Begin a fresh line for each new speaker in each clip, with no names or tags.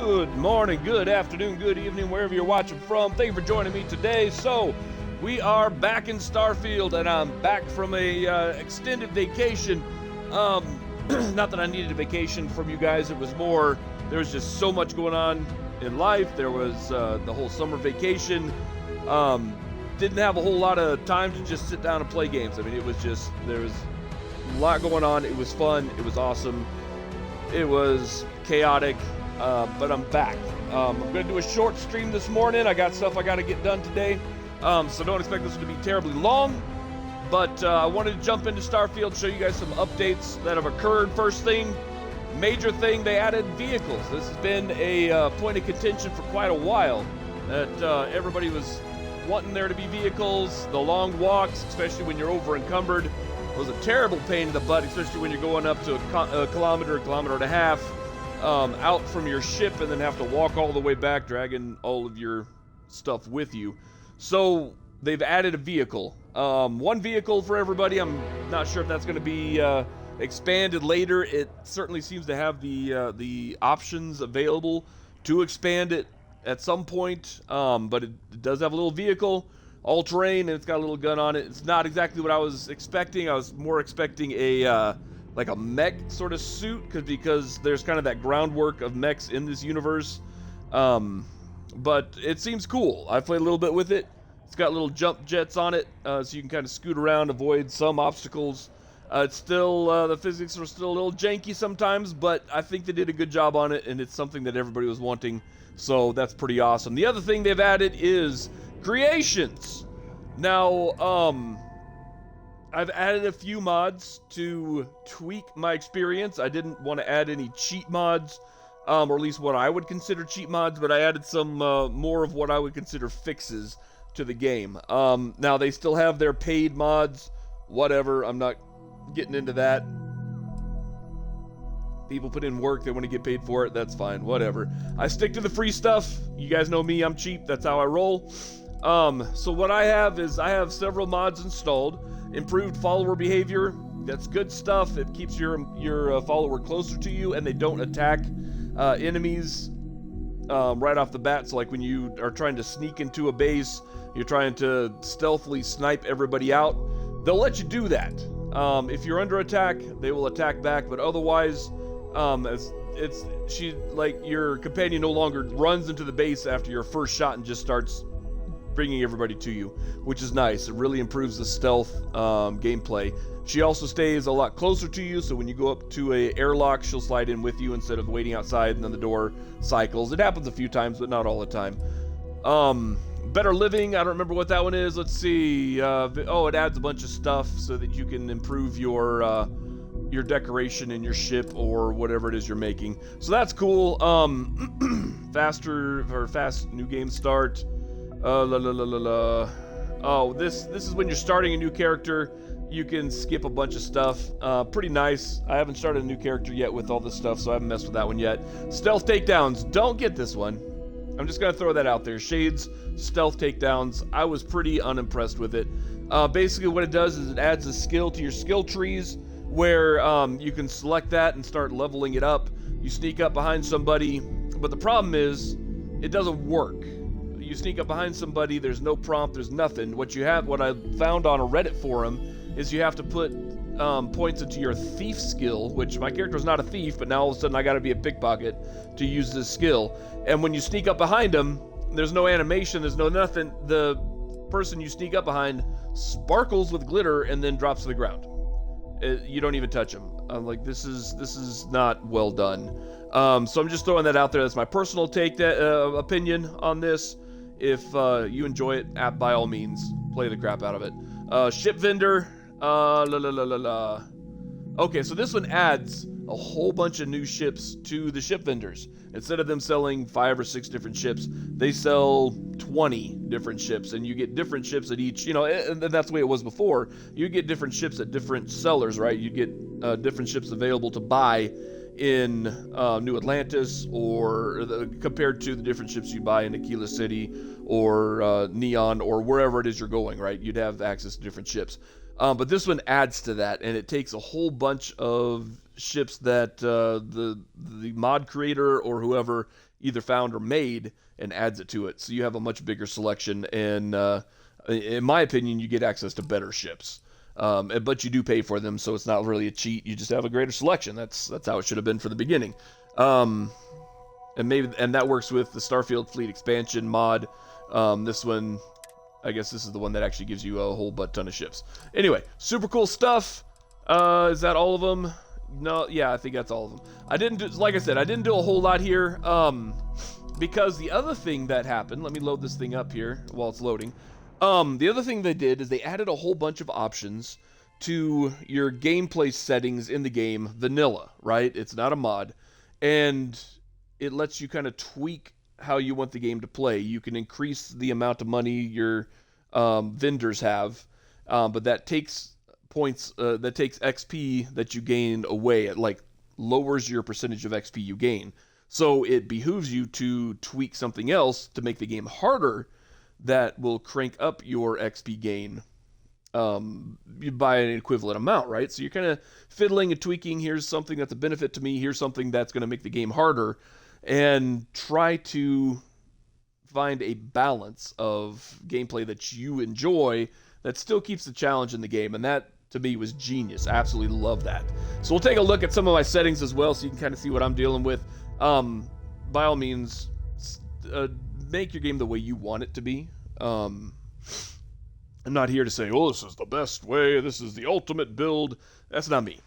Good morning, good afternoon, good evening, wherever you're watching from. Thank you for joining me today. So, we are back in Starfield, and I'm back from a extended vacation. Not that I needed a vacation from you guys. It was more, there was just so much going on in life. There was the whole summer vacation. Didn't have a whole lot of time to just sit down and play games. I mean, it was just, there was a lot going on. It was fun. It was awesome. It was chaotic. But I'm back. I'm going to do a short stream this morning. I got stuff I got to get done today. So don't expect this to be terribly long. But I wanted to jump into Starfield, show you guys some updates that have occurred. First thing, major thing, they added vehicles. This has been a point of contention for quite a while. That everybody was wanting there to be vehicles. The long walks, especially when you're over encumbered, was a terrible pain in the butt, especially when you're going up to a kilometer and a half. Out from your ship and then have to walk all the way back, dragging all of your stuff with you. So they've added a vehicle. One vehicle for everybody. I'm not sure if that's going to be expanded later. It certainly seems to have the options available to expand it at some point. But it does have a little vehicle, all terrain, and it's got a little gun on it. It's not exactly what I was expecting. I was more expecting like a mech sort of suit, because there's kind of that groundwork of mechs in this universe. But it seems cool. I played a little bit with it. It's got little jump jets on it, so you can kind of scoot around, avoid some obstacles. It's still, the physics are still a little janky sometimes, but I think they did a good job on it, and it's something that everybody was wanting, so that's pretty awesome. The other thing they've added is creations. Now, I've added a few mods to tweak my experience. I didn't want to add any cheat mods, or at least what I would consider cheat mods, but I added some more of what I would consider fixes to the game. Now, they still have their paid mods, whatever. I'm not getting into that. People put in work, they want to get paid for it, that's fine, whatever. I stick to the free stuff. You guys know me, I'm cheap, that's how I roll. So what I have is, I have several mods installed. Improved follower behavior, that's good stuff. It keeps your follower closer to you, and they don't attack enemies right off the bat. So like when you are trying to sneak into a base, you're trying to stealthily snipe everybody out, they'll let you do that. If you're under attack, they will attack back, but otherwise, your companion no longer runs into the base after your first shot and just starts bringing everybody to you, which is nice. It really improves the stealth gameplay. She also stays a lot closer to you, so when you go up to a airlock, she'll slide in with you instead of waiting outside and then the door cycles. It happens a few times, but not all the time. Better living, I don't remember what that one is. Let's see. It adds a bunch of stuff so that you can improve your decoration in your ship or whatever it is you're making. So that's cool. Fast new game start. Oh, this is when you're starting a new character. You can skip a bunch of stuff. Pretty nice. I haven't started a new character yet with all this stuff, so I haven't messed with that one yet. Stealth takedowns. Don't get this one. I'm just going to throw that out there. Shades, stealth takedowns. I was pretty unimpressed with it. Basically, what it does is it adds a skill to your skill trees where you can select that and start leveling it up. You sneak up behind somebody, but the problem is it doesn't work. You sneak up behind somebody, there's no prompt, there's nothing. What I found on a Reddit forum is you have to put points into your thief skill, which my character is not a thief, but now all of a sudden I gotta be a pickpocket to use this skill. And when you sneak up behind them, there's no animation, there's no nothing. The person you sneak up behind sparkles with glitter and then drops to the ground. You don't even touch them. I'm like, this is not well done. So I'm just throwing that out there. That's my personal opinion on this. If you enjoy it, by all means, play the crap out of it. Ship vendor. Okay, so this one adds a whole bunch of new ships to the ship vendors. Instead of them selling 5 or 6 different ships, they sell 20 different ships, and you get different ships at each, and that's the way it was before. You get different ships at different sellers, right? You get different ships available to buy in New Atlantis, or compared to the different ships you buy in Aquila City or Neon or wherever it is you're going, right? You'd have access to different ships. But this one adds to that, and it takes a whole bunch of ships that the mod creator or whoever either found or made and adds it to it. So you have a much bigger selection, and in my opinion, you get access to better ships. But you do pay for them, so it's not really a cheat. You just have a greater selection. That's how it should have been from the beginning. And that works with the Starfield Fleet Expansion mod. This one, I guess this is the one that actually gives you a whole butt ton of ships. Anyway, super cool stuff. Is that all of them? No, yeah, I think that's all of them. Like I said, I didn't do a whole lot here, because the other thing that happened, let me load this thing up here while it's loading. The other thing they did is they added a whole bunch of options to your gameplay settings in the game, vanilla, right? It's not a mod, and it lets you kind of tweak how you want the game to play. You can increase the amount of money your vendors have, but that takes points, that takes XP that you gain away. It like lowers your percentage of XP you gain. So it behooves you to tweak something else to make the game harder that will crank up your XP gain by an equivalent amount, right? So you're kind of fiddling and tweaking. Here's something that's a benefit to me. Here's something that's going to make the game harder, and try to find a balance of gameplay that you enjoy that still keeps the challenge in the game. And that, to me, was genius. I absolutely love that. So we'll take a look at some of my settings as well, so you can kind of see what I'm dealing with. By all means, make your game the way you want it to be. I'm not here to say, oh, this is the best way, this is the ultimate build. That's not me.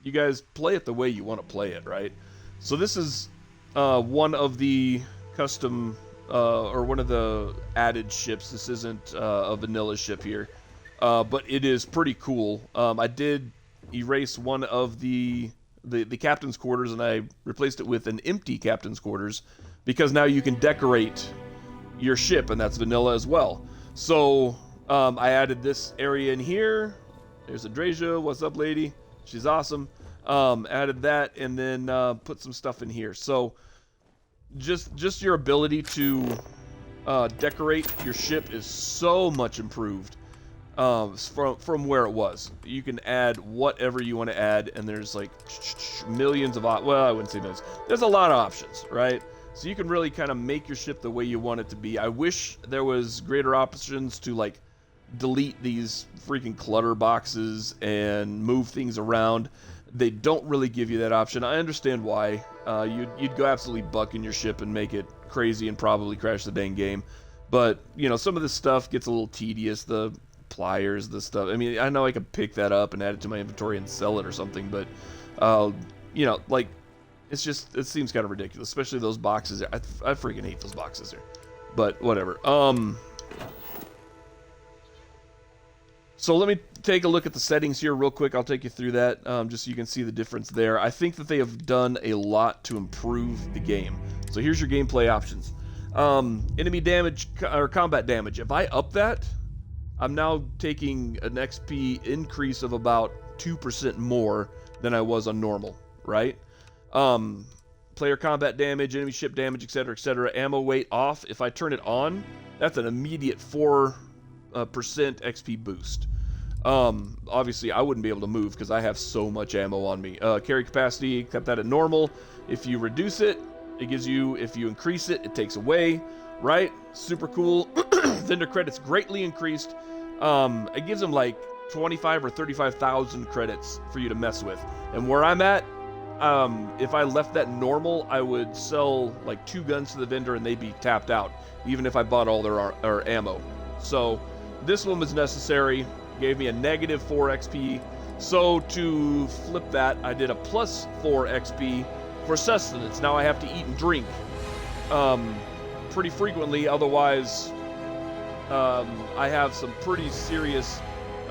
You guys play it the way you want to play it, right? So this is one of the custom, or one of the added ships. This isn't a vanilla ship here, but it is pretty cool. I did erase one of the captain's quarters, and I replaced it with an empty captain's quarters, because now you can decorate your ship, and that's vanilla as well. So I added this area in here. There's Adrasia. What's up, lady? She's awesome. Added that, and then put some stuff in here. So just your ability to decorate your ship is so much improved from where it was. You can add whatever you want to add, and there's like millions of well, I wouldn't say millions. There's a lot of options, right? So you can really kind of make your ship the way you want it to be. I wish there was greater options to like delete these freaking clutter boxes and move things around. They don't really give you that option. I understand why. You'd go absolutely buck in your ship and make it crazy and probably crash the dang game. But, you know, some of this stuff gets a little tedious. The pliers, the stuff. I mean, I know I could pick that up and add it to my inventory and sell it or something, but, you know, like, it's just, it seems kind of ridiculous, especially those boxes. I freaking hate those boxes there. But whatever. So let me take a look at the settings here real quick. I'll take you through that, just so you can see the difference there. I think that they have done a lot to improve the game. So here's your gameplay options. Enemy damage or combat damage. If I up that, I'm now taking an XP increase of about 2% more than I was on normal, right? Player combat damage, enemy ship damage, etc., etc. Ammo weight off. If I turn it on, that's an immediate 4% XP boost. Obviously, I wouldn't be able to move because I have so much ammo on me. Carry capacity, kept that at normal. If you reduce it, it gives you. If you increase it, it takes away. Right? Super cool. Vendor credits greatly increased. It gives them like 25 or 35,000 credits for you to mess with. And where I'm at, if I left that normal, I would sell like 2 guns to the vendor and they'd be tapped out, even if I bought all their ammo. So this one was necessary, gave me a negative 4 XP. So to flip that, I did a plus 4 XP for sustenance. Now I have to eat and drink pretty frequently, otherwise I have some pretty serious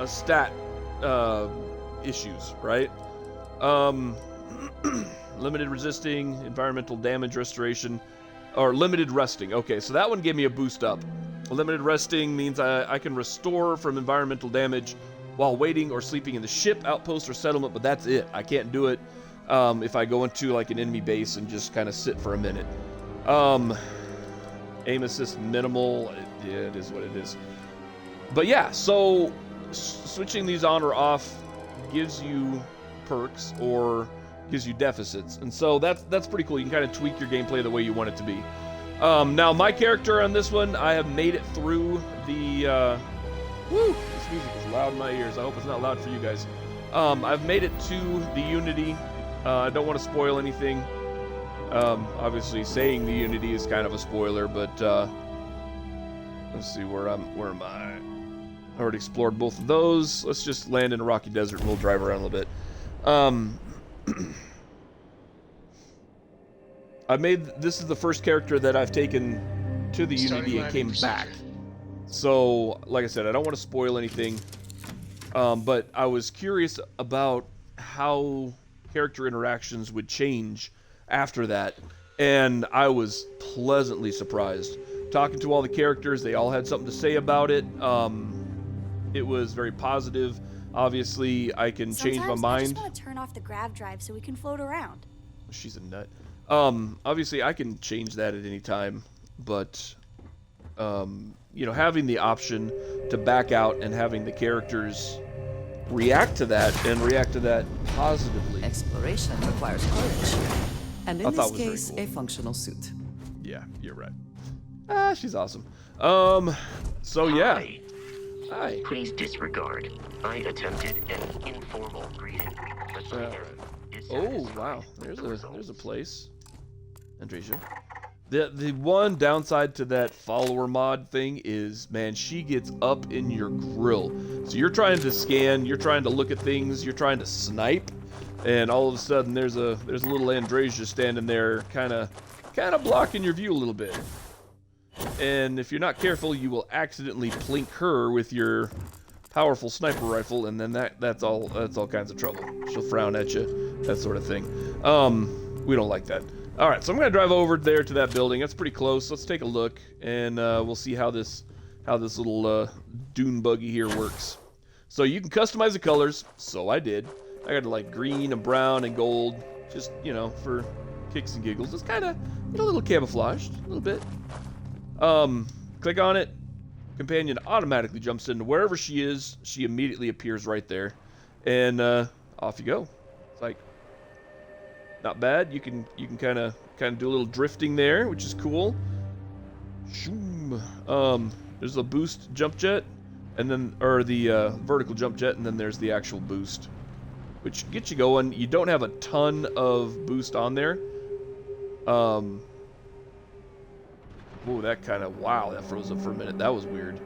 stat issues, right? Limited resisting, environmental damage restoration, or limited resting. Okay, so that one gave me a boost up. Limited resting means I can restore from environmental damage while waiting or sleeping in the ship, outpost, or settlement, but that's it. I can't do it if I go into like an enemy base and just kind of sit for a minute. Aim assist minimal. Yeah, it is what it is. But yeah, so switching these on or off gives you perks or gives you deficits, and so that's pretty cool. You can kind of tweak your gameplay the way you want it to be. Now my character on this one, I have made it through the. Woo! This music is loud in my ears. I hope it's not loud for you guys. I've made it to the Unity. I don't want to spoil anything. Obviously, saying the Unity is kind of a spoiler, but let's see where am I? I already explored both of those. Let's just land in a rocky desert and we'll drive around a little bit. This is the first character that I've taken to the Unity and came back. So, like I said, I don't want to spoil anything, but I was curious about how character interactions would change after that, and I was pleasantly surprised. Talking to all the characters, they all had something to say about it. It was very positive. Obviously, I can change my mind.
I just want to turn off the grav drive so we can float around.
She's a nut. Obviously, I can change that at any time, but you know, having the option to back out and having the characters react to that and react to that positively.
Exploration requires courage, and in this case,
cool.
a functional suit.
Yeah, you're right. She's awesome. So yeah. Hi.
Please disregard. I attempted an informal greeting.
Oh wow, there's a place. Andresia. The one downside to that follower mod thing is, man, she gets up in your grill. So you're trying to scan, you're trying to look at things, you're trying to snipe, and all of a sudden there's a little Andresia standing there, kind of blocking your view a little bit. And if you're not careful, you will accidentally plink her with your powerful sniper rifle, and then that's all kinds of trouble. She'll frown at you, that sort of thing. We don't like that. All right, so I'm gonna drive over there to that building. That's pretty close. Let's take a look, and we'll see how this little dune buggy here works. So you can customize the colors. So I did. I got like green and brown and gold, just, you know, for kicks and giggles. It's kind of, you know, a little camouflaged, a little bit. Click on it. Companion automatically jumps into wherever she is. She immediately appears right there, and off you go. It's like, not bad. You can kind of do a little drifting there, which is cool. Shoom. There's a boost jump jet, and then the vertical jump jet, and then there's the actual boost, which gets you going. You don't have a ton of boost on there. Oh, that kind of, wow, that froze up for a minute. That was weird.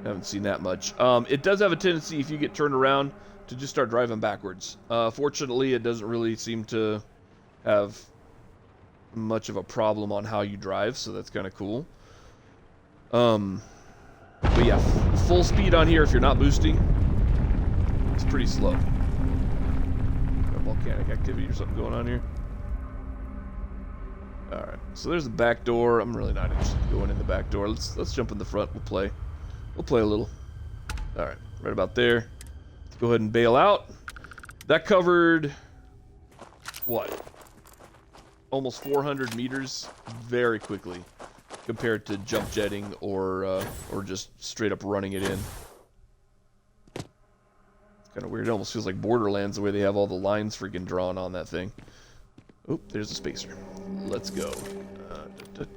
I haven't seen that much. It does have a tendency, if you get turned around, to just start driving backwards. Fortunately, it doesn't really seem to have much of a problem on how you drive, so that's kind of cool. But yeah, full speed on here if you're not boosting. It's pretty slow. Got volcanic activity or something going on here. Alright, so there's the back door. I'm really not interested in going in the back door. Let's jump in the front. We'll play a little. Alright, right about there. Let's go ahead and bail out. That covered what? Almost 400 meters very quickly compared to jump jetting or just straight up running it in. It's kind of weird. It almost feels like Borderlands the way they have all the lines freaking drawn on that thing. Oop, there's a spacer. Let's go.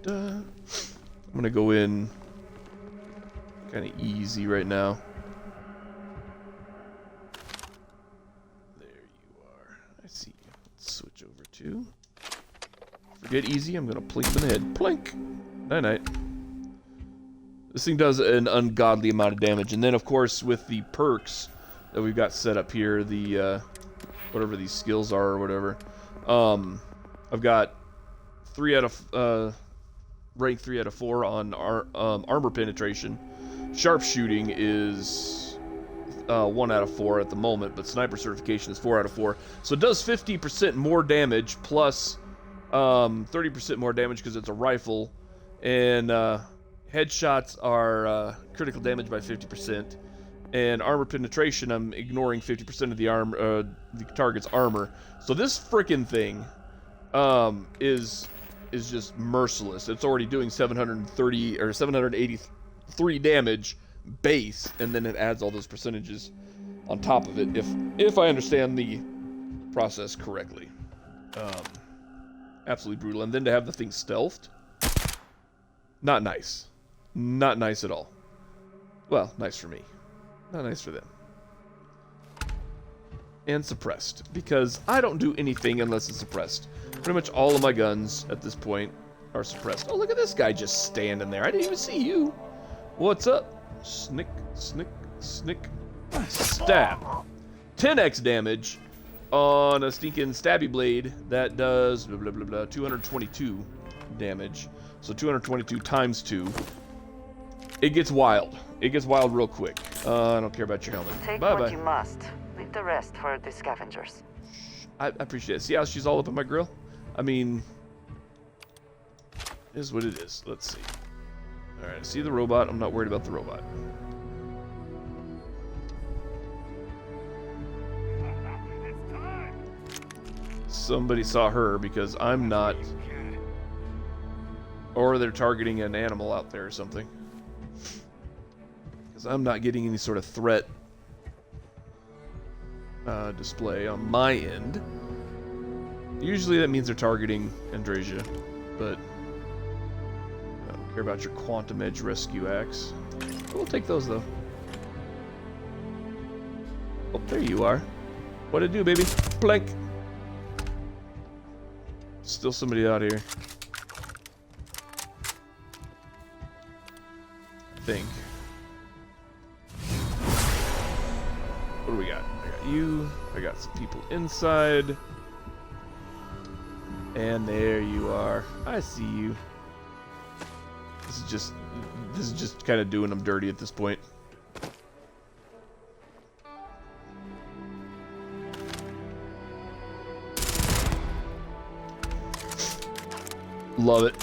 I'm gonna go in kind of easy right now. There you are. I see you. Let's switch over to. Forget easy. I'm gonna plink in the head. Plink. Night night. This thing does an ungodly amount of damage, and then of course with the perks that we've got set up here, the whatever these skills are or whatever. I've got 3 out of rank 3 out of 4 on armor penetration. Sharpshooting is 1 out of 4 at the moment, but sniper certification is 4 out of 4. So it does 50% more damage plus 30% more damage because it's a rifle, and headshots are critical damage by 50%. And armor penetration, I'm ignoring 50% of the target's armor. So this frickin' thing is just merciless. It's already doing 730 or 783 damage base, and then it adds all those percentages on top of it. If I understand the process correctly. Absolutely brutal. And then to have the thing stealthed, not nice. Not nice at all. Well, nice for me. Not nice for them. And suppressed, because I don't do anything unless it's suppressed. Pretty much all of my guns at this point are suppressed. Oh, look at this guy just standing there. I didn't even see you. What's up? Snick, snick, snick. Stab. 10x damage on a stinking stabby blade that does blah, blah, blah, blah, 222 damage. So 222 times 2. It gets wild. It gets wild real quick. I don't care about your helmet.
Take
Bye-bye.
what you must. Leave the rest for the scavengers.
I appreciate it. See how she's all up in my grill? I mean, it is what it is. Let's see. Alright, see the robot. I'm not worried about the robot. Somebody saw her because I'm not. Or they're targeting an animal out there or something. Because I'm not getting any sort of threat display on my end. Usually that means they're targeting Andrasia, but I don't care about your Quantum Edge Rescue Axe. We'll take those though. Oh, there you are. What'd it do, baby? Plank. Still somebody out here. I think. What do we got? I got you. I got some people inside. And there you are. I see you. This is just kind of doing them dirty at this point. Love it.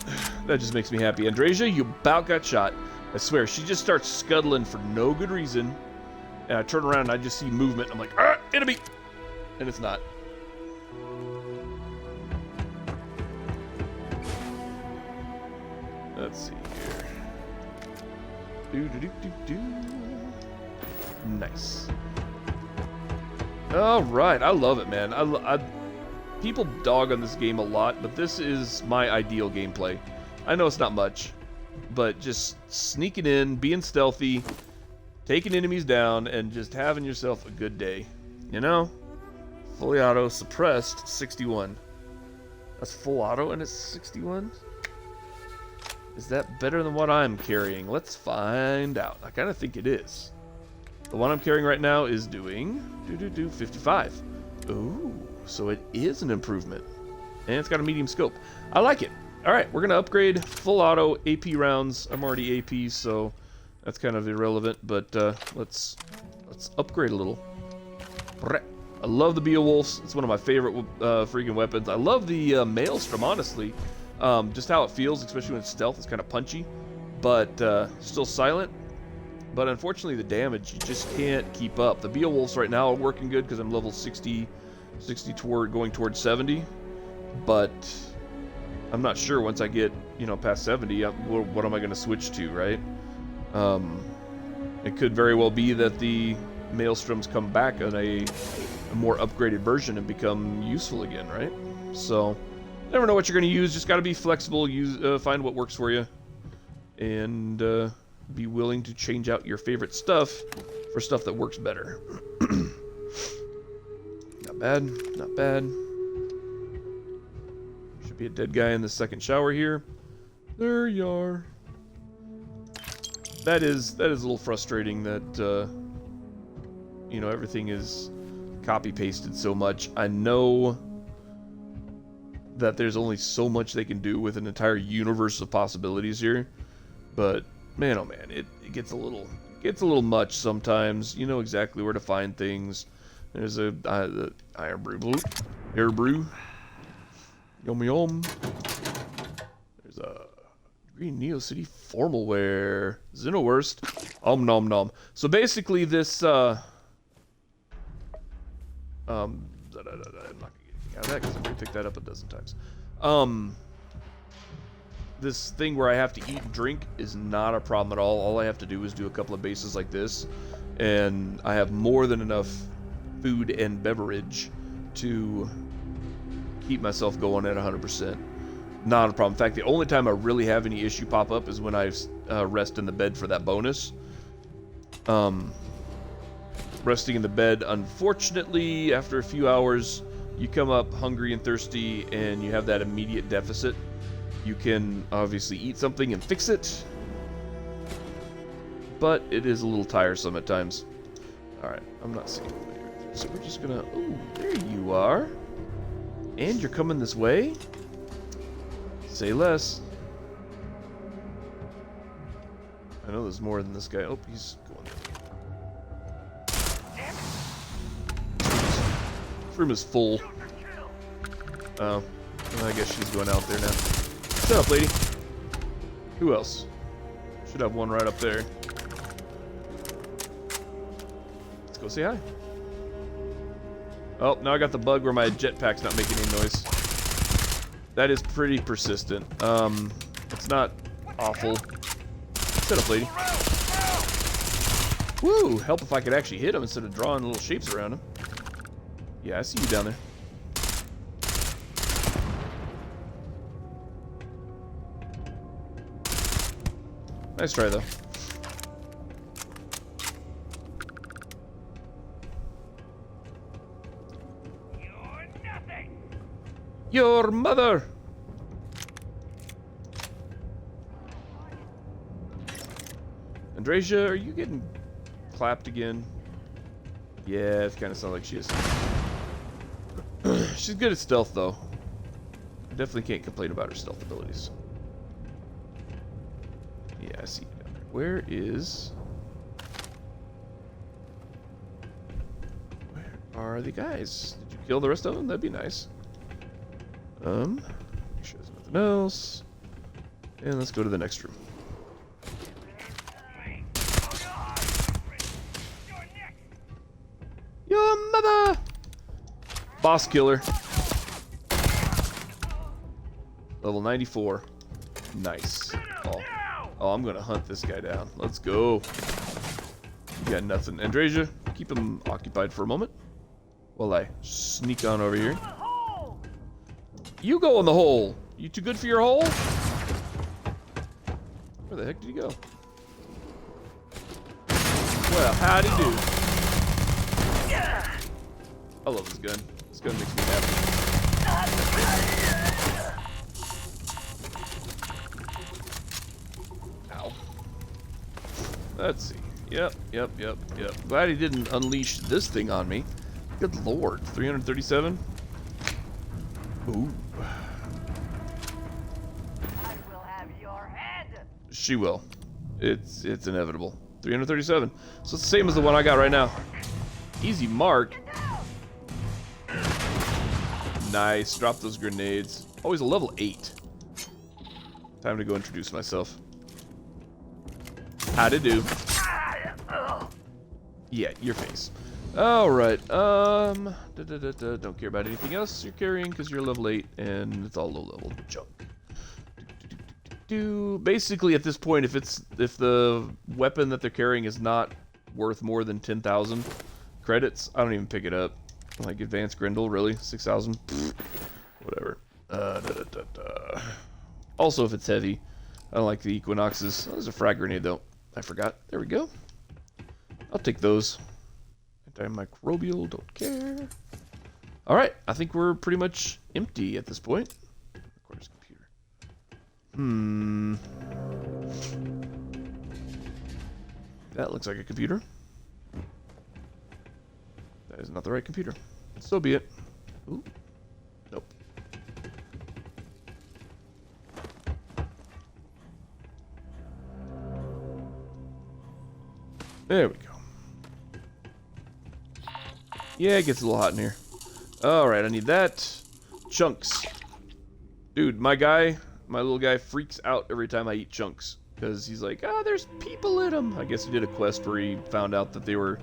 That just makes me happy. Andrasia, you about got shot. I swear, she just starts scuttling for no good reason. And I turn around and I just see movement. I'm like, ah, enemy! And it's not. Let's see here. Do. Nice. All right, I love it, man. People dog on this game a lot, but this is my ideal gameplay. I know it's not much, but just sneaking in, being stealthy, taking enemies down, and just having yourself a good day. You know? Fully auto, suppressed, 61. That's full auto and it's 61? Is that better than what I'm carrying? Let's find out. I kind of think it is. The one I'm carrying right now is doing 55. Ooh, so it is an improvement. And it's got a medium scope. I like it. All right, we're going to upgrade full auto AP rounds. I'm already AP, so that's kind of irrelevant, but let's upgrade a little. I love the Beowulfs. It's one of my favorite freaking weapons. I love the Maelstrom, honestly. Just how it feels, especially when it's stealth. It's kind of punchy, but still silent. But unfortunately, the damage, you just can't keep up. The Beowulfs right now are working good because I'm level 60 going towards 70. But I'm not sure once I get, past 70, what am I going to switch to, right? It could very well be that the Maelstroms come back on a more upgraded version and become useful again, right? So, never know what you're going to use. Just got to be flexible. Find what works for you, and be willing to change out your favorite stuff for stuff that works better. Not bad. Not bad. Should be a dead guy in the second shower here. There you are. That is a little frustrating that everything is copy pasted so much. I know that there's only so much they can do with an entire universe of possibilities here, but man, oh man, it gets a little much sometimes. You know exactly where to find things. There's the iron brew, air brew, yum yum. There's a green Neo City formal wear, Xenowurst, nom nom. So basically, this I'm not gonna get anything out of that because I've already picked that up a dozen times. This thing where I have to eat and drink is not a problem at all. All I have to do is do a couple of bases like this, and I have more than enough food and beverage to keep myself going at 100%. Not a problem. In fact, the only time I really have any issue pop up is when I rest in the bed for that bonus. Resting in the bed, unfortunately, after a few hours, you come up hungry and thirsty, and you have that immediate deficit. You can obviously eat something and fix it, but it is a little tiresome at times. Alright, I'm not seeing anybody right there, so we're just gonna... Oh, there you are. And you're coming this way? Say less. I know there's more than this guy. Oh, he's going there. This room is full. Oh, I guess she's going out there now. Shut up, lady. Who else? Should have one right up there. Let's go say hi. Oh, now I got the bug where my jetpack's not making any noise. That is pretty persistent. It's not awful. Shut up, lady. Woo! Help if I could actually hit him instead of drawing little shapes around him. Yeah, I see you down there. Nice try, though.
You're nothing.
Your mother! Andresia, are you getting clapped again? Yeah, it kind of sounds like she is. She's good at stealth, though. I definitely can't complain about her stealth abilities. Yeah, I see you down there. Where are the guys? Did you kill the rest of them? That'd be nice. Make sure there's nothing else. And let's go to the next room. Your mother! Boss killer. Level 94. Nice. Oh, I'm gonna hunt this guy down. Let's go. You got nothing. Andresia, keep him occupied for a moment while I sneak on over here. You go in the hole. You too good for your hole? Where the heck did he go? Well, howdy do. I love this gun. This gun makes me happy. Ow. Let's see. Yep. Glad he didn't unleash this thing on me. Good lord. 337? Ooh.
I will have your head.
She will. It's inevitable. 337. So it's the same as the one I got right now. Easy mark. Nice. Drop those grenades. Oh, he's a level 8. Time to go introduce myself. How'd it do? Yeah, your face. Alright, don't care about anything else you're carrying because you're level 8 and it's all low level junk. Basically at this point, if the weapon that they're carrying is not worth more than 10,000 credits, I don't even pick it up. Like advanced Grendel, really? 6,000? Whatever. Also, if it's heavy, I don't like the Equinoxes. Oh, there's a frag grenade though. I forgot. There we go. I'll take those. Antimicrobial, don't care. Alright, I think we're pretty much empty at this point. Requires computer. That looks like a computer. That is not the right computer. So be it. Ooh. Nope. There we go. Yeah, it gets a little hot in here. Alright, I need that. Chunks. Dude, my little guy freaks out every time I eat chunks. Because he's like, there's people in them. I guess he did a quest where he found out that they were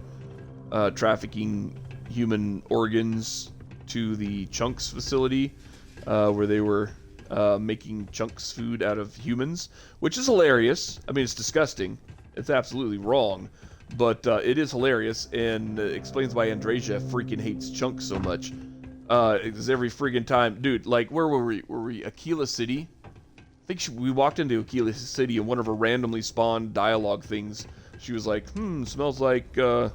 trafficking human organs to the Chunks facility, where they were making Chunks food out of humans, which is hilarious. I mean, it's disgusting. It's absolutely wrong, but it is hilarious and explains why Andresia freaking hates Chunks so much. It's every friggin' time. Dude, like, where were we? Were we Aquila City? I think we walked into Aquila City and one of her randomly spawned dialogue things, she was like, smells like, you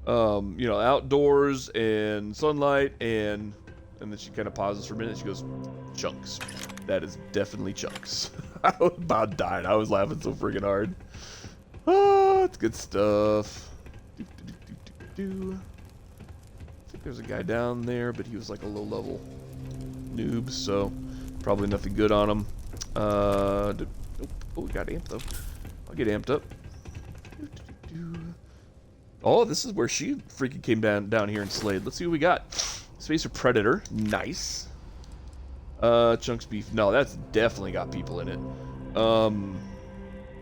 know, outdoors and sunlight, and then she kind of pauses for a minute. She goes, chunks. That is definitely chunks. I about died. I was laughing so friggin' hard. Oh, it's good stuff. I think there's a guy down there, but he was like a low-level noob, so probably nothing good on him. Nope. Oh, we got amped though. I'll get amped up. Oh, this is where she freaking came down here and slayed. Let's see what we got. Spacer Predator, nice. Chunks Beef, no, that's definitely got people in it.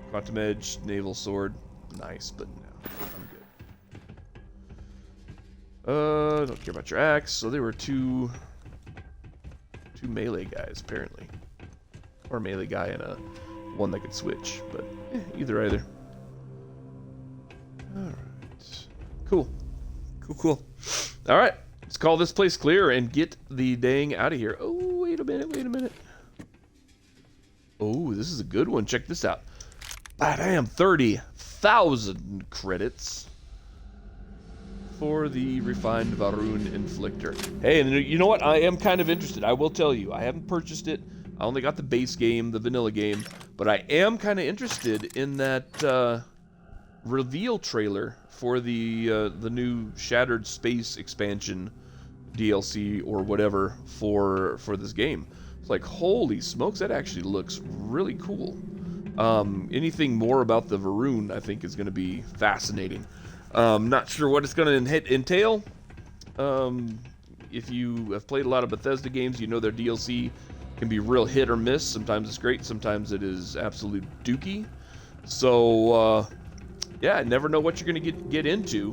Quantum Edge, Naval Sword, nice, but no, I'm good. Don't care about your axe. So there were two melee guys apparently, or a melee guy and one that could switch, but either. All right, cool. All right, let's call this place clear and get the dang out of here. Oh, wait a minute. Oh, this is a good one. Check this out. Bam, 30,000 credits for the refined Varun Inflictor. Hey, and you know what? I am kind of interested. I will tell you, I haven't purchased it. I only got the base game, the vanilla game, but I am kind of interested in that reveal trailer for the new Shattered Space expansion DLC or whatever for this game. It's like, holy smokes, that actually looks really cool. Anything more about the Varun, I think, is going to be fascinating. Not sure what it's going to entail. If you have played a lot of Bethesda games, you know their DLC can be real hit or miss. Sometimes it's great, sometimes it is absolute dookie. So, yeah, I never know what you're going to get into.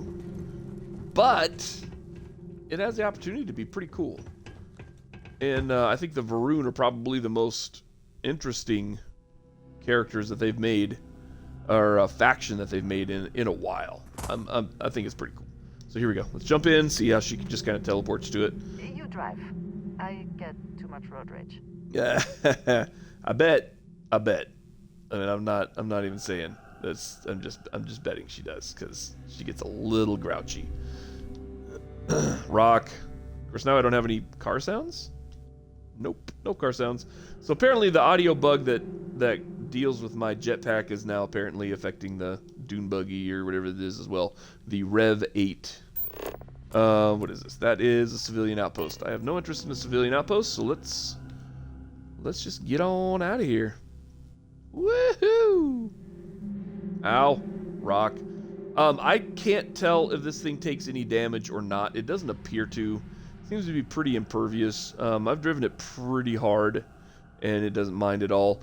But it has the opportunity to be pretty cool. And I think the Varun are probably the most interesting characters that they've made, or a faction that they've made in a while. I think it's pretty cool. So here we go. Let's jump in, see how she just kind of teleports to it.
You drive. I get too much road rage.
Yeah, I bet. I mean, I'm not even saying this. I'm just betting she does, because she gets a little grouchy. Rock. Of course, now I don't have any car sounds. Nope, no car sounds. So apparently the audio bug that deals with my jetpack is now apparently affecting the dune buggy or whatever it is as well. The Rev 8. What is this? That is a civilian outpost. I have no interest in a civilian outpost, so let's just get on out of here. Woohoo! Ow, rock. I can't tell if this thing takes any damage or not. It doesn't appear to. Seems to be pretty impervious. I've driven it pretty hard, and it doesn't mind at all.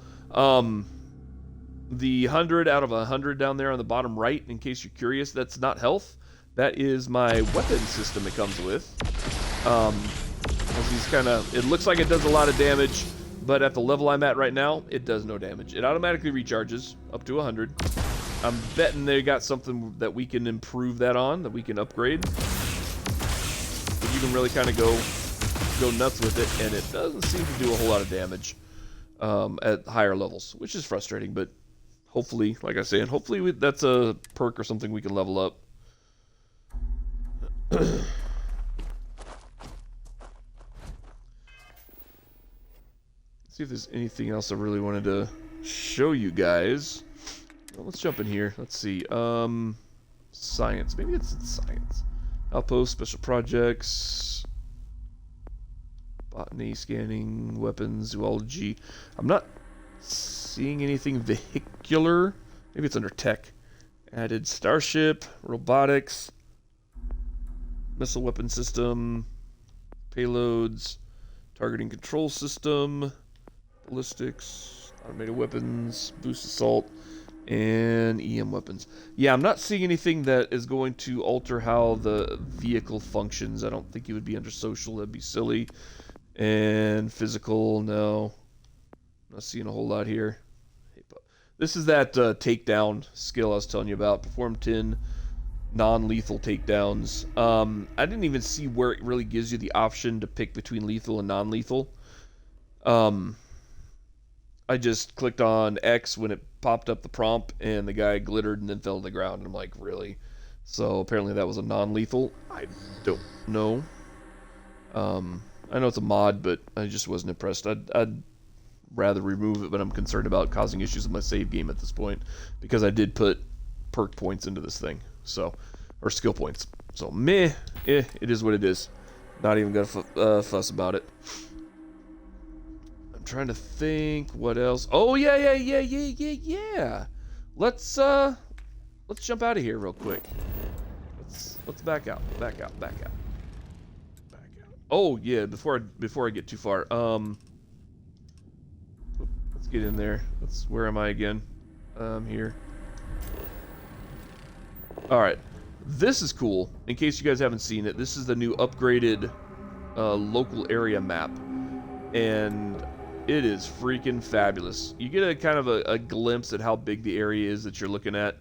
The 100 out of 100 down there on the bottom right, in case you're curious, that's not health. That is my weapon system it comes with. It looks like it does a lot of damage, but at the level I'm at right now, it does no damage. It automatically recharges up to 100. I'm betting they got something that we can improve that on, that we can upgrade. But you can really kind of go nuts with it, and it doesn't seem to do a whole lot of damage at higher levels, which is frustrating, but hopefully, like I said, hopefully that's a perk or something we can level up. See if there's anything else I really wanted to show you guys. Well, let's jump in here. Let's see. Science. Maybe it's in science. Outpost, special projects, botany, scanning, weapons, zoology. I'm not seeing anything vehicular. Maybe it's under tech. Added starship, robotics, missile weapon system, payloads, targeting control system, ballistics, automated weapons, boost assault, and EM weapons. Yeah, I'm not seeing anything that is going to alter how the vehicle functions. I don't think it would be under social. That'd be silly. And physical, no. Not seeing a whole lot here. This is that takedown skill I was telling you about. Perform 10 non-lethal takedowns. I didn't even see where it really gives you the option to pick between lethal and non-lethal. I just clicked on X when it popped up the prompt, and the guy glittered and then fell to the ground. And I'm like, really? So apparently that was a non-lethal. I don't know. I know it's a mod, but I just wasn't impressed. I'd rather remove it, but I'm concerned about causing issues with my save game at this point, because I did put perk points into this thing, so, or skill points. So meh, it is what it is. Not even gonna fuss about it. I'm trying to think what else. Oh yeah. Let's jump out of here real quick. Let's back out. Oh yeah, before I get too far. Let's get in there. Where am I again? Here. Alright. This is cool. In case you guys haven't seen it, this is the new upgraded local area map. And it is freaking fabulous. You get a kind of a glimpse at how big the area is that you're looking at.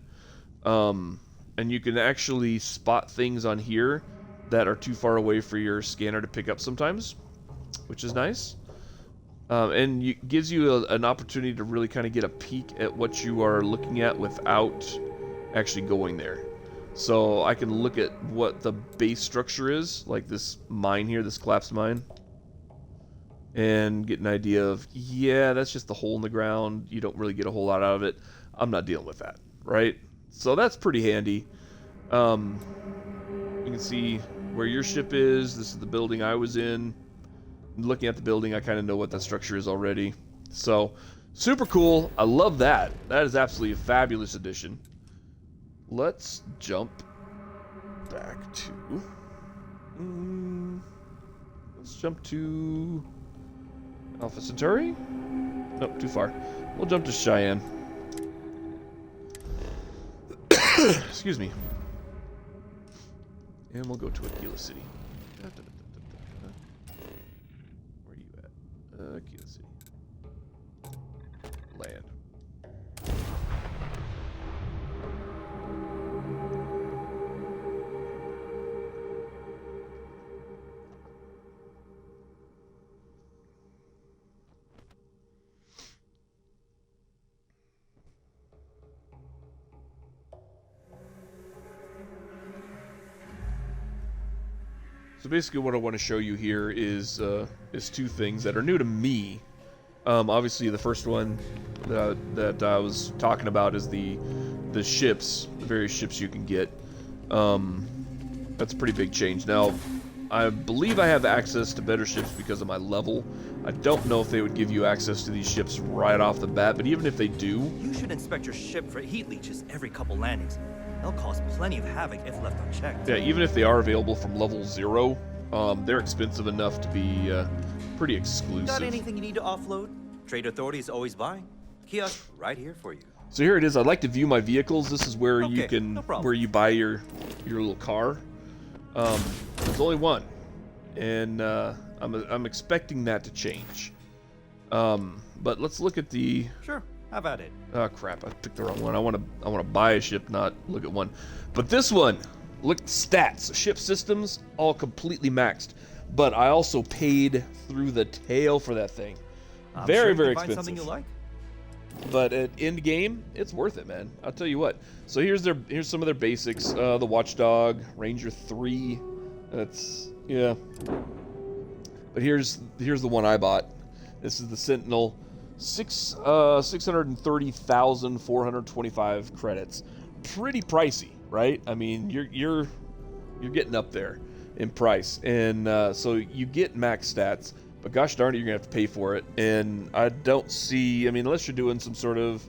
And you can actually spot things on here that are too far away for your scanner to pick up sometimes, which is nice. And it gives you an opportunity to really kind of get a peek at what you are looking at without actually going there. So I can look at what the base structure is, like this mine here, this collapsed mine, and get an idea of, yeah, that's just the hole in the ground. You don't really get a whole lot out of it. I'm not dealing with that, right? So that's pretty handy. You can see where your ship is. This is the building I was in. Looking at the building, I kind of know what that structure is already. So, super cool. I love that. That is absolutely a fabulous addition. Let's jump back to... let's jump to... Alpha Centauri? Nope, too far. We'll jump to Cheyenne. Excuse me. And we'll go to Aquila City. Where are you at? Aquila City. Land. So basically what I want to show you here is two things that are new to me. Obviously the first one that I was talking about is the ships, the various ships you can get. That's a pretty big change. Now, I believe I have access to better ships because of my level. I don't know if they would give you access to these ships right off the bat, but even if they do...
You should inspect your ship for heat leeches every couple landings. They'll cause plenty of havoc if left unchecked.
Yeah, even if they are available from level 0, they're expensive enough to be pretty exclusive.
Got anything you need to offload? Trade Authority is always buying. Kiosk right here for you.
So here it is. I'd like to view my vehicles. This is where you can,
no
you buy your little car. There's only one, and I'm expecting that to change. But let's look at the...
Sure, have at it.
Oh crap! I picked the wrong one. I want to buy a ship, not look at one. But this one, look at stats, ship systems, all completely maxed. But I also paid through the tail for that thing. Very, very expensive.
Find something you like.
But at end game, it's worth it, man. I'll tell you what. So here's some of their basics. The Watchdog, Ranger 3. That's yeah. But here's the one I bought. This is the Sentinel. 630,425 credits. Pretty pricey, right? I mean, you're getting up there in price, and so you get max stats. But gosh darn it, you're gonna have to pay for it. And I don't see. I mean, unless you're doing some sort of,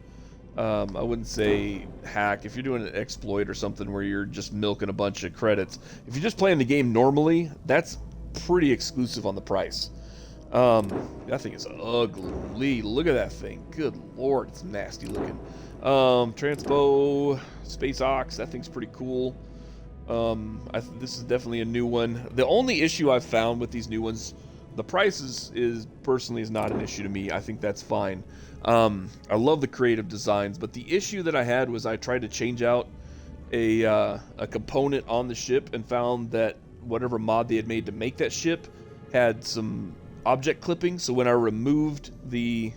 I wouldn't say hack. If you're doing an exploit or something where you're just milking a bunch of credits, if you're just playing the game normally, that's pretty exclusive on the price. That thing is ugly. Look at that thing. Good lord, it's nasty looking. Transpo, Space Ox, that thing's pretty cool. This is definitely a new one. The only issue I've found with these new ones, the price is personally not an issue to me. I think that's fine. I love the creative designs, but the issue that I had was I tried to change out a component on the ship and found that whatever mod they had made to make that ship had some object clipping. So when I removed the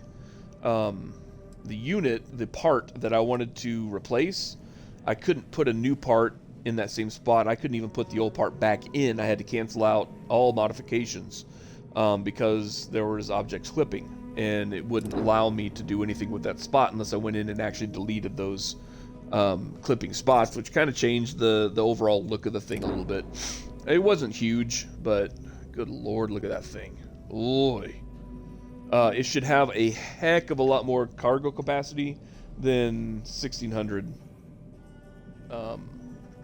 unit, the part that I wanted to replace, I couldn't put a new part in that same spot. I couldn't even put the old part back in. I had to cancel out all modifications because there was objects clipping, and it wouldn't allow me to do anything with that spot unless I went in and actually deleted those clipping spots, which kind of changed the overall look of the thing a little bit. It wasn't huge, but good lord, look at that thing. Boy. It should have a heck of a lot more cargo capacity than 1600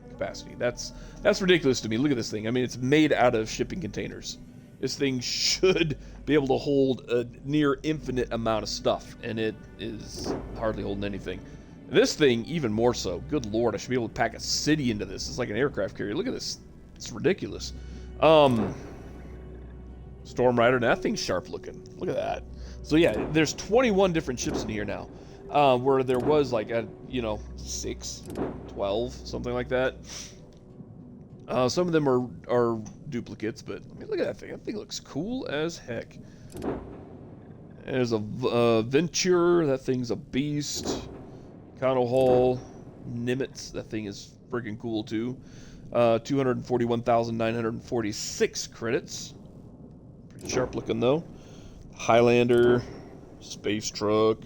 capacity. That's ridiculous to me. Look at this thing. I mean, it's made out of shipping containers. This thing should be able to hold a near infinite amount of stuff, and it is hardly holding anything. This thing, even more so. Good lord, I should be able to pack a city into this. It's like an aircraft carrier. Look at this. It's ridiculous. Storm Rider, that thing's sharp looking. Look at that. So yeah, there's 21 different ships in here now. Where there was like, 6, 12, something like that. Some of them are duplicates, but I mean, look at that thing. That thing looks cool as heck. There's a Venture. That thing's a beast. Kano Hall. Nimitz. That thing is freaking cool too. 241,946 credits. Pretty sharp looking though. Highlander. Space Truck.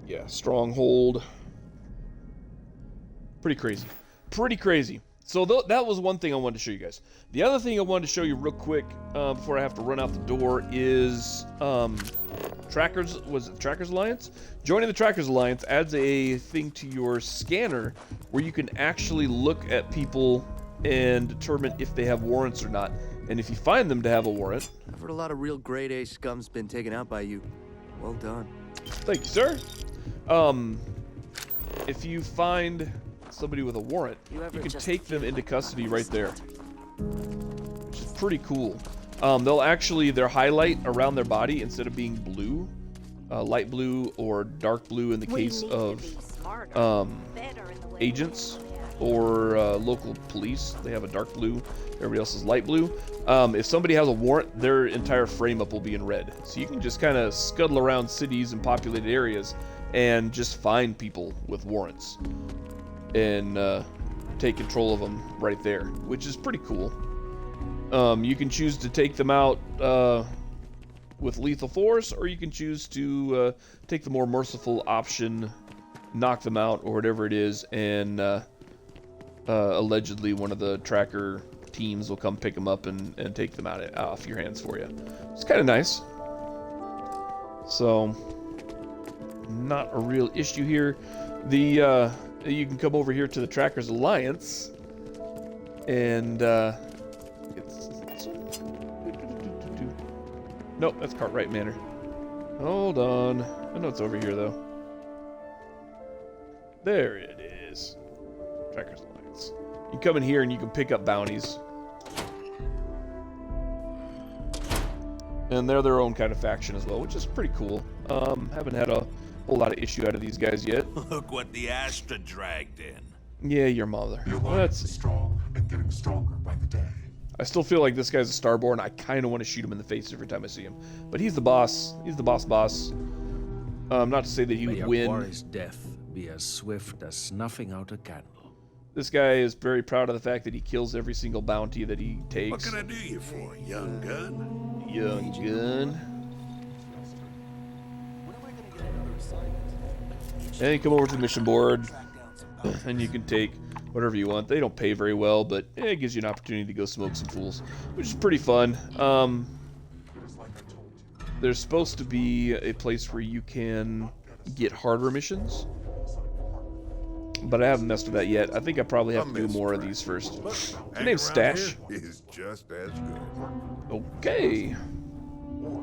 Yeah, Stronghold. Pretty crazy. Pretty crazy. So that was one thing I wanted to show you guys. The other thing I wanted to show you real quick before I have to run out the door is Trackers Alliance? Joining the Trackers Alliance adds a thing to your scanner where you can actually look at people and determine if they have warrants or not. And if you find them to have a warrant...
I've heard a lot of real grade A scum's been taken out by you. Well done.
Thank you, sir. If you find somebody with a warrant, you can take them into custody right there, which is pretty cool. They'll actually, their highlight around their body, instead of being blue, light blue or dark blue in the case of agents or local police, they have a dark blue, everybody else is light blue. If somebody has a warrant, their entire frame up will be in red. So you can just kind of scuttle around cities and populated areas and just find people with warrants and take control of them right there, which is pretty cool. You can choose to take them out with lethal force, or you can choose to take the more merciful option, knock them out or whatever it is, and allegedly one of the tracker teams will come pick them up and take them out off your hands for you. It's kind of nice. So, not a real issue here. You can come over here to the Trackers Alliance and nope, that's Cartwright Manor. Hold on. I know it's over here though. There it is. Trackers Alliance. You come in here and you can pick up bounties. And they're their own kind of faction as well, which is pretty cool. Haven't had a whole lot of issue out of these guys yet.
Look what the Astra dragged in.
Yeah, your mother.
Your alliance is strong and getting stronger by the day.
I still feel like this guy's a Starborn. I kind of want to shoot him in the face every time I see him. But he's the boss. He's the boss. Not to say that he would win.
May Aquari's death be as swift as snuffing out a candle.
This guy is very proud of the fact that he kills every single bounty that he takes.
What can I do you for, young gun?
Young gun. And you come over to the mission board, and you can take whatever you want. They don't pay very well, but it gives you an opportunity to go smoke some fools, which is pretty fun. There's supposed to be a place where you can get harder missions, but I haven't messed with that yet. I think I probably have to do more of these first. Your name's Stash.
Is just as good.
Okay.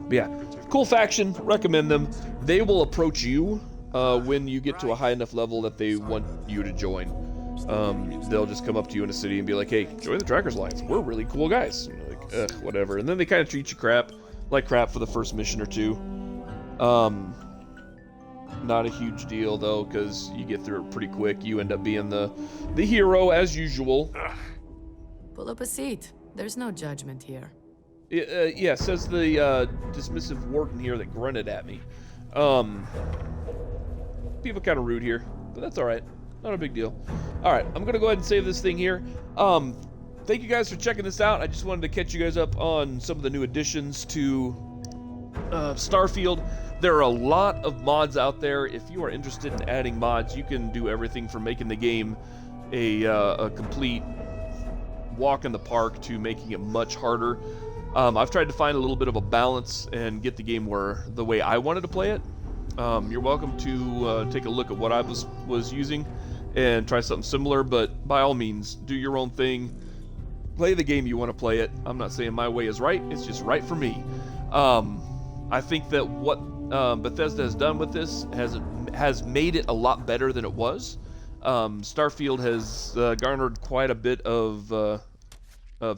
But yeah, cool faction. Recommend them. They will approach you when you get to a high enough level that they want you to join. They'll just come up to you in a city and be like, "Hey, join the Trackers Alliance. We're really cool guys." And you're like, ugh, whatever. And then they kind of treat you like crap for the first mission or two. Not a huge deal though, because you get through it pretty quick. You end up being the hero as usual.
Pull up a seat. There's no judgment here.
Yeah, says the dismissive warden here that grunted at me. People kind of rude here, but that's all right. Not a big deal. All right, I'm gonna go ahead and save this thing here. Thank you guys for checking this out. I just wanted to catch you guys up on some of the new additions to Starfield. There are a lot of mods out there. If you are interested in adding mods, you can do everything from making the game a complete walk in the park to making it much harder. I've tried to find a little bit of a balance and get the game the way I wanted to play it. You're welcome to take a look at what I was using and try something similar, but by all means, do your own thing. Play the game you want to play it. I'm not saying my way is right, it's just right for me. I think that what Bethesda has done with this has made it a lot better than it was. Starfield has garnered quite a bit of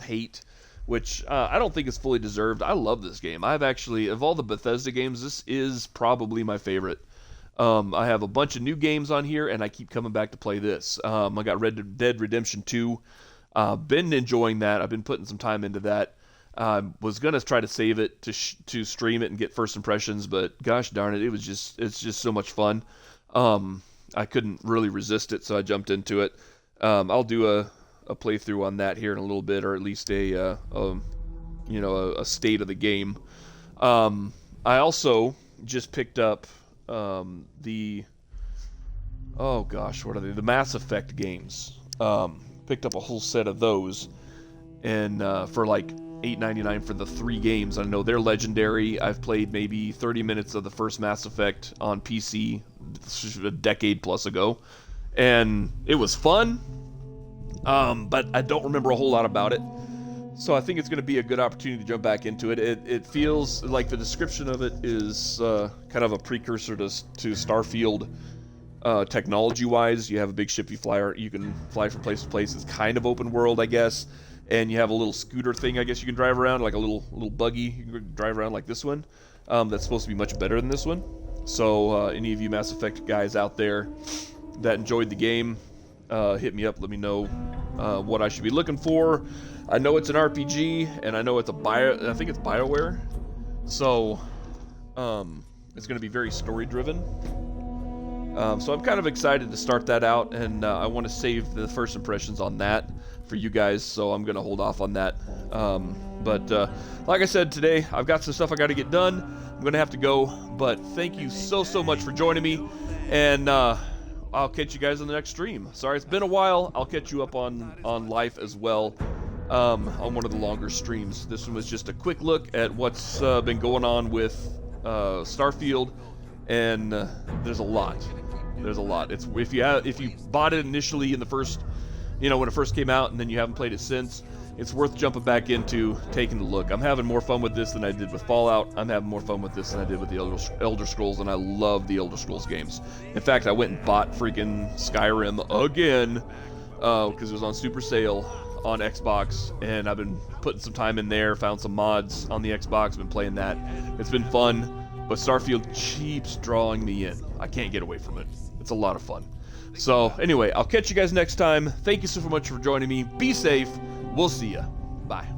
hate, which I don't think is fully deserved. I love this game. I've actually, of all the Bethesda games, this is probably my favorite. I have a bunch of new games on here, and I keep coming back to play this. I got Red Dead Redemption 2. Been enjoying that. I've been putting some time into that. Was gonna try to save it to stream it and get first impressions, but gosh darn it, it's just so much fun. I couldn't really resist it, so I jumped into it. I'll do a playthrough on that here in a little bit, or at least a state of the game. I also just picked up the Mass Effect games. Picked up a whole set of those, and for like $8.99 for the 3 games. I know they're legendary. I've played maybe 30 minutes of the first Mass Effect on PC a decade plus ago, and it was fun, but I don't remember a whole lot about it. So I think it's going to be a good opportunity to jump back into it. It feels like the description of it is kind of a precursor to Starfield. Technology-wise, you have a big ship you can fly from place to place. It's kind of open world, I guess, and you have a little scooter thing, I guess you can drive around, like a little buggy. You can drive around like this one. That's supposed to be much better than this one. So any of you Mass Effect guys out there that enjoyed the game, hit me up. Let me know what I should be looking for. I know it's an RPG, and I know it's I think it's BioWare, so it's going to be very story-driven. So I'm kind of excited to start that out, and I want to save the first impressions on that for you guys, so I'm going to hold off on that. But like I said, today I've got some stuff I got to get done. I'm going to have to go, but thank you so much for joining me, and I'll catch you guys on the next stream. Sorry, it's been a while. I'll catch you up on life as well on one of the longer streams. This one was just a quick look at what's been going on with Starfield, and there's a lot. There's a lot. It's if you bought it initially in the first, when it first came out, and then you haven't played it since, it's worth jumping back into, taking a look. I'm having more fun with this than I did with Fallout. I'm having more fun with this than I did with the Elder Scrolls, and I love the Elder Scrolls games. In fact, I went and bought freaking Skyrim again because it was on super sale on Xbox, and I've been putting some time in there, found some mods on the Xbox, been playing that. It's been fun, but Starfield keeps drawing me in. I can't get away from it. It's a lot of fun. So anyway, I'll catch you guys next time. Thank you so much for joining me. Be safe. We'll see ya. Bye.